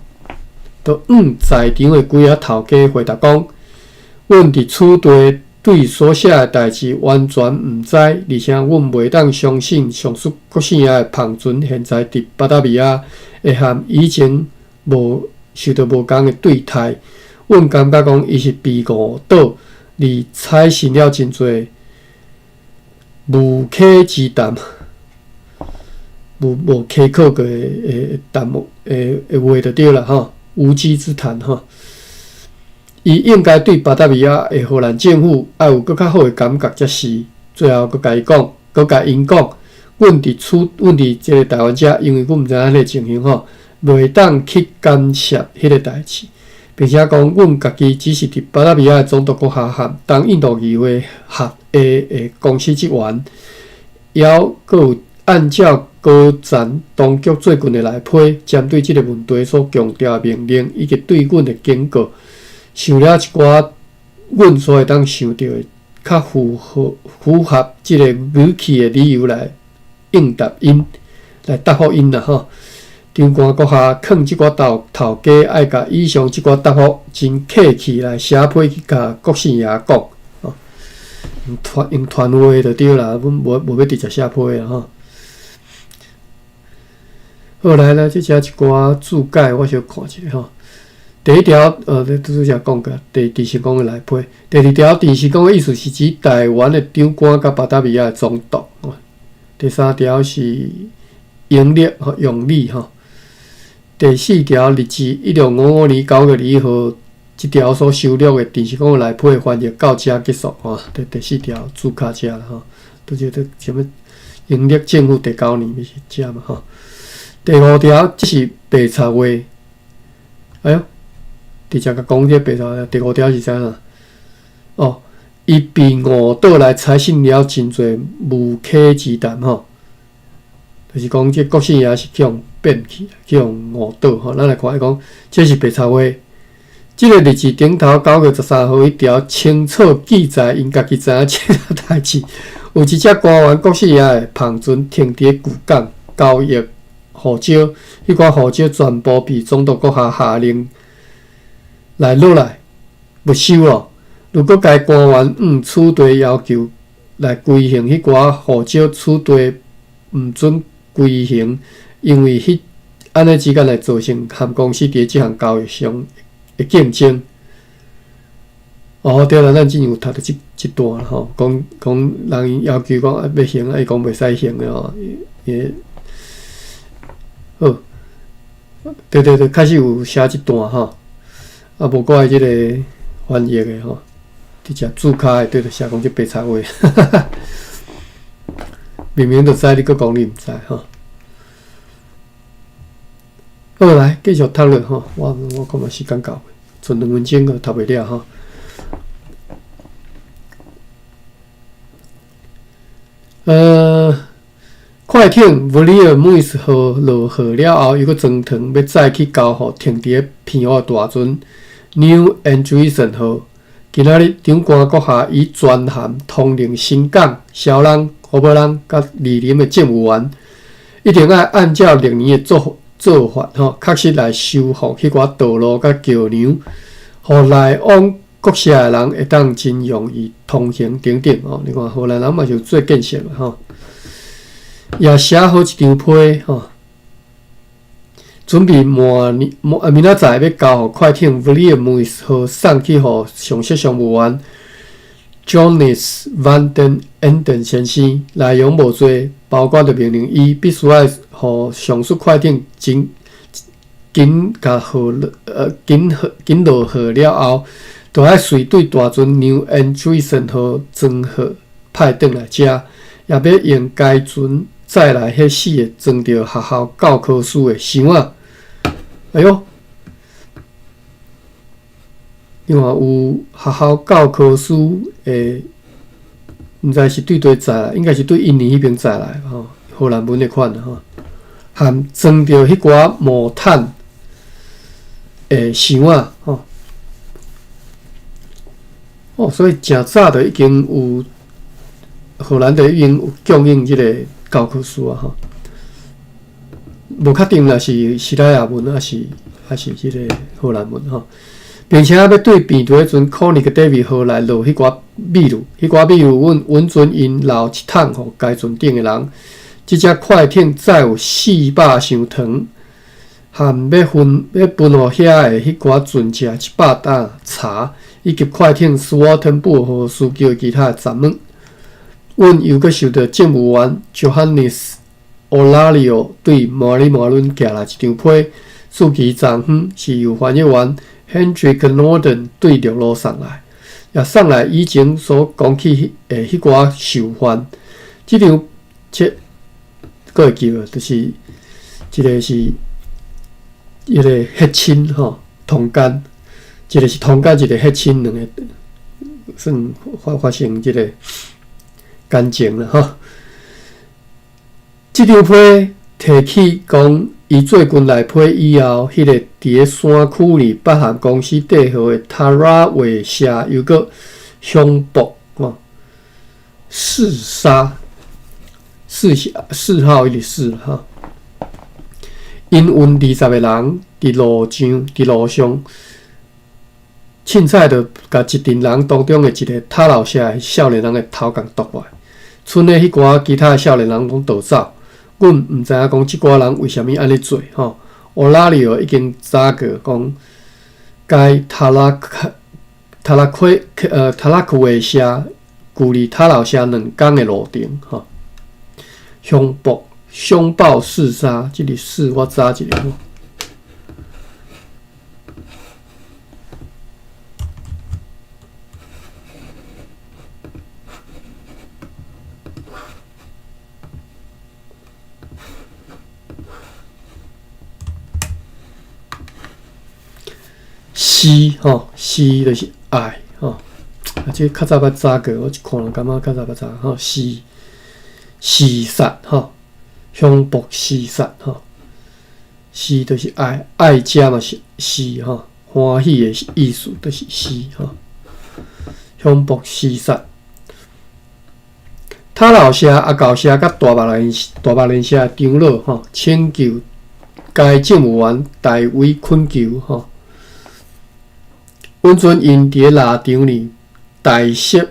就在场的几个头家回答讲：阮伫此地对所写的代志完全毋知，而且阮袂当相信上述各姓的旁船现在伫巴达维亚会和以前受到无同的对待。阮感觉讲伊是被误导，而采信了真侪。无稽之谈，无稽考过的谈话就对啦吼，无稽之谈吼。伊应该对巴达维亚的荷兰政府爱有更较好的感觉才是。最后佮因讲，阮伫即个台湾遮，因为阮毋知影迄个情形吼，袂当去干涉迄个代志，并且讲阮家己只是伫巴达比亚的总督阁下和当印度议会合的公司职员，也阁有按照高层当局最近的来批，针对即个问题所强调的命令，以及对阮的警告，想了一寡阮所会当想到的较符合即个语气的理由来应答因，来答复因啦吼。长官阁下劝即寡头家爱甲以上即寡答复真客气来写批去甲国姓爷讲，吼，用传话就对啦，阮无要直接写批啊吼。后来呢，即只一寡注解，我小看一下吼。第一条，拄则讲过，电视讲的来批。第二条，电视讲的意思是指台湾的长官甲巴达比亚的总督。第三条是用力吼。第四条，日至1655年9月2号，即条所收录的电视讲的来批翻译到遮结束吼。第四条注卡遮啦吼，都是什么英历政府第9年是遮嘛吼。第五条，即是白贼话。哎哟，直接甲讲这白贼话。第五条是啥啦？哦，伊被误导来采信了真侪无稽之谈吼，就是讲这国姓爷是去用变去，去用误导吼。咱来看伊讲，这是白贼话。即个日子顶头9月13号，迄条清楚记载，因家己知影这个代志。有一只官员国姓爷的旁船停伫旧港交易护照，迄寡护照全部被总督阁下令来落来没收咯。如果该官员处地要求来归还迄寡护照，处地毋准归还，因为安尼之间来造成和公司伫即项交易上的竞争。哦，对啦，咱之前有读到即段吼，讲人要求讲要还，伊讲袂使还的吼，好，对，开始有写即段吼，啊，无怪即个翻译的吼，直接注卡的对着写讲即白贼话，明明就知你佫讲你毋知吼。好，来继续读落吼，我看嘛时间到，剩2分钟个读袂了吼。快艇维里尔姆斯号落河了后，又搁装船要再去交互停伫咧偏湖大船 New Andreessen 号。今仔日长官阁下以专函通令新港、小人、湖北人甲莅临的政务员，一定要按照历年的做法吼，确实来修复迄寡道路甲桥梁，互来往国社的人会当真容易通行等等吼。你看荷兰人嘛就做建设嘛吼，也写好一张批吼，准备明仔载要交互快艇 Williams 号送去互上级商务员 Johannes van den Enden 先生，内容无多，包括着命令伊必须要互上述快艇紧落河了后，就要随对大船 New Andreessen 号装货派转来遮，也要用该船载来迄4个装着学校教科书的箱仔。哎哟，你看有学校教科书诶，毋知是对对载来，应该是对印尼迄边载来吼，荷兰文的款吼，含装着迄寡木炭诶箱仔吼。哦，所以真早就已经有荷兰就已经有供应即个教科书啊吼。无确定啦，是西拉雅文还是即个荷兰文吼，并且要对边头迄阵科尼克 David 号来落迄寡秘鲁，稳准因留一桶互该船顶的人。即只快艇载有400箱糖，含要分互遐的迄寡船只100担茶，以及快艇斯沃滕布号需求的其他的杂物。阮又阁受到政务员 Johannes Olario 对麻里麻伦寄来一张批，数期昨昏是由翻译员 Hendrik Norden 对陆路送来，也送来以前所讲起迄寡受犯。即张佫会记无，就是即个是一个血亲吼，同干，一个是同干，一个血亲，两个算发生这个感情了吼。这张批提起讲，伊做军来批以后，迄、个伫个山区里北韩公司底号的 Tara 卫社又个凶暴吼，弑杀4号伊是4哈。因阮20个人伫路上，凊彩就甲一群人当中的一个塔楼社的少年人的头共剁落来，剩的迄寡其他的少年人拢逃走。阮毋知影讲即寡人为虾米安尼做吼？欧拉里奥已经早过讲，该塔拉库卫社距离塔楼社2天的路程吼，凶暴弑杀，即个弑我查一下。死吼，死就是爱吼，啊，这较早捌查过，我一看人感觉较早捌查吼，弑杀吼。凶暴弑杀吼，弑就是爱，爱者嘛是弑吼，欢喜的意思就是弑吼。凶暴弑杀，塔楼社、阿狗社甲大白莲社长老吼，请求该政务员代为恳求吼，温存因伫腊肠里代谢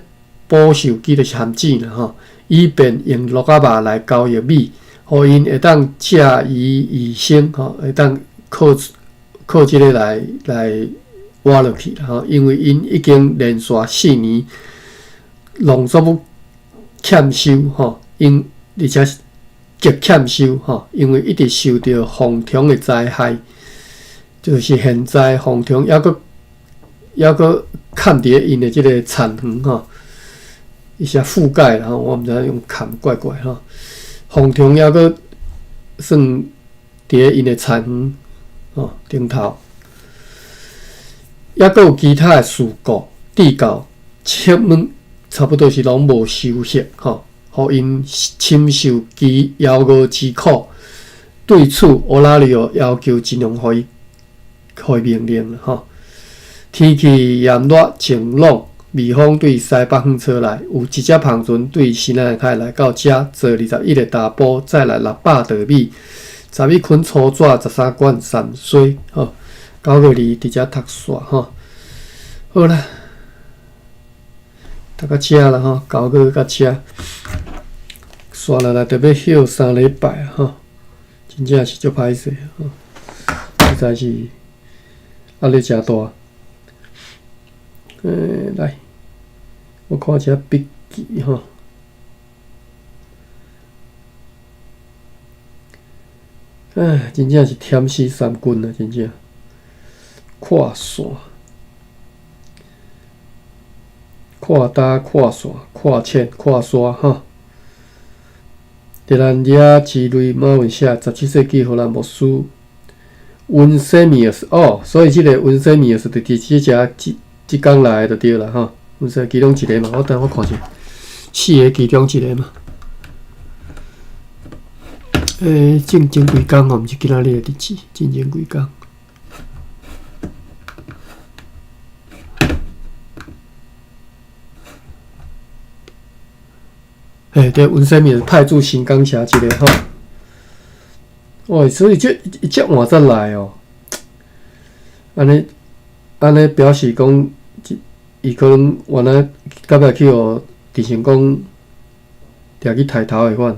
保守机就是含子啦吼，以便用鹿仔肉来交易米。互因会当借以生吼，会当靠即个来活落去啦吼，因为因已经连续4年农作物欠收吼，而且是极欠收吼，因为一直受到洪虫的灾害，就是现在洪虫还佫砍伫因的即个产园吼，一些覆盖啦吼，我毋知影用砍怪怪吼。洪虫还佫算伫因的产园吼顶头，还佫有其他的事故地沟切门差不多是拢无收息吼，互因深受其邀饿之苦。对此，欧拉里奥要求尽量互伊命令吼。天气炎热晴朗。美方对西北方车来，有一只航船对西南海来到遮，坐21个大埔，载来600稻米，11捆粗纸，13罐山水，吼，9月2伫遮读煞，吼，好啦，读到遮啦，吼，9月到遮，煞落来特要休3礼拜，吼，真正是足歹势，吼，实在是压力诚大。来，我看一下笔记吼。真正是忝死三军啊！真正跨线、跨搭、跨线、跨堑、跨沙吼。伫咱遮之类马文写17世纪荷兰牧师温塞米尔斯哦，所以即个温塞米尔斯就伫即遮即工来就对啦吼。温塞其中一个嘛，我等我看者，4个其中一个嘛。前几工哦，毋是今仔日的日子，前几工。对，温塞米尔派驻新港峡一个吼。所以这换再来哦，安尼表示讲，伊可能原来到尾去互直成讲掠去抬头的款。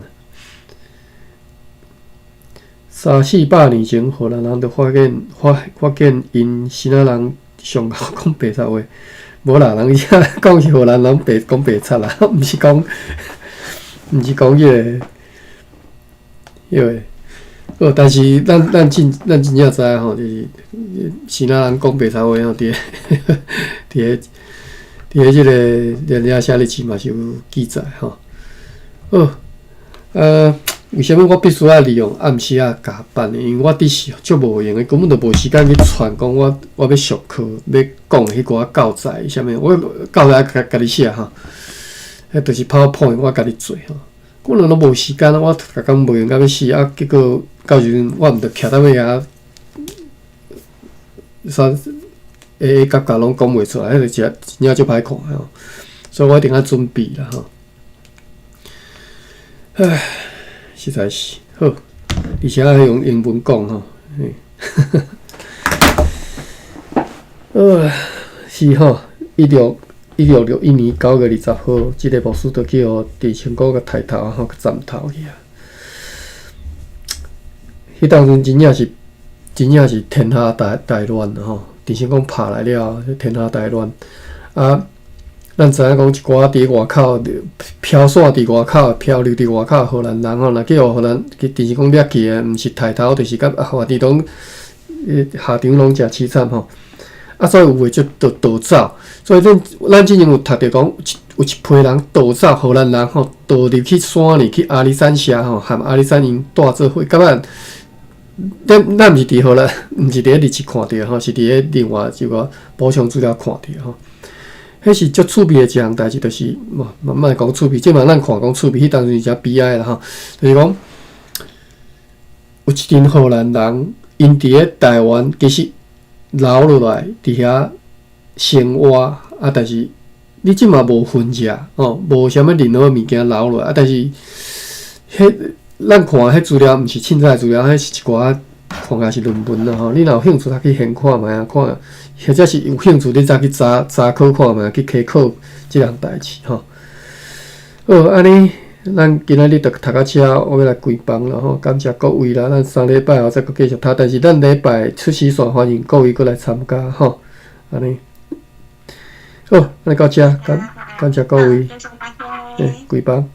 300-400年前，荷兰人就发现因新仔人上口讲白贼话，无啦，人遐讲是荷兰人讲白贼啦，毋是讲迄个。但是咱真正知吼，就是新仔人讲白贼话吼，伫即个连写历史嘛是有记载吼。为什么我必须要利用暗时啊加班呢？因为我伫是足无用的，根本就无时间去传讲我要上课，要讲迄寡教材啥物，我教材家己写哈，迄就是 PowerPoint 我家己做哈。可能都无时间，我逐工无用到要死啊！结果到时阵我毋着徛到尾啊，甲拢讲袂出来，迄个真正足歹看吼。所以我一定要准备啦吼。唉，实在是好，而且还用英文讲吼。是吼，166年9月20号，即个牧师就去互郑成功甲抬头吼，甲斩头去啊！迄当阵真正是天下大乱吼，郑成功拍来了，天下大乱啊！咱知影讲一寡伫外口飘散伫外口漂流伫外口荷兰人吼，若去互荷兰郑成功掠去诶，毋是抬头，就是甲下地拢下场拢诚凄惨吼。啊，所以有诶就逃走，所以咱之前有读着讲，有一批人逃走，荷兰人吼逃入去山里，去阿里山峡吼，和阿里山营带做伙。甲咱毋是伫荷兰，毋是伫咧日志看着吼，是伫咧另外一个补充资料看着吼。迄是足趣味诶一项代志，就是慢慢讲趣味，即嘛咱看讲趣味，迄当时是诚悲哀啦吼。就是讲有一群荷兰人，因伫咧台湾其实留落来伫遐生活啊，但是你即嘛无分食哦，无啥物任何物件留落来啊，但是迄咱看迄资料，毋是凊彩资料，迄是一寡看起来是论文啦吼。你若有兴趣，通去现看觅啊，看，或者是有兴趣，你再去查考看觅，去考考即项代志吼。好，安尼咱今仔日就读到遮，我要来关房了吼。感谢各位啦，咱3礼拜后再继续读，但是咱礼拜出时线欢迎各位过来参加吼。安尼，好，咱到遮，感谢各位，关房。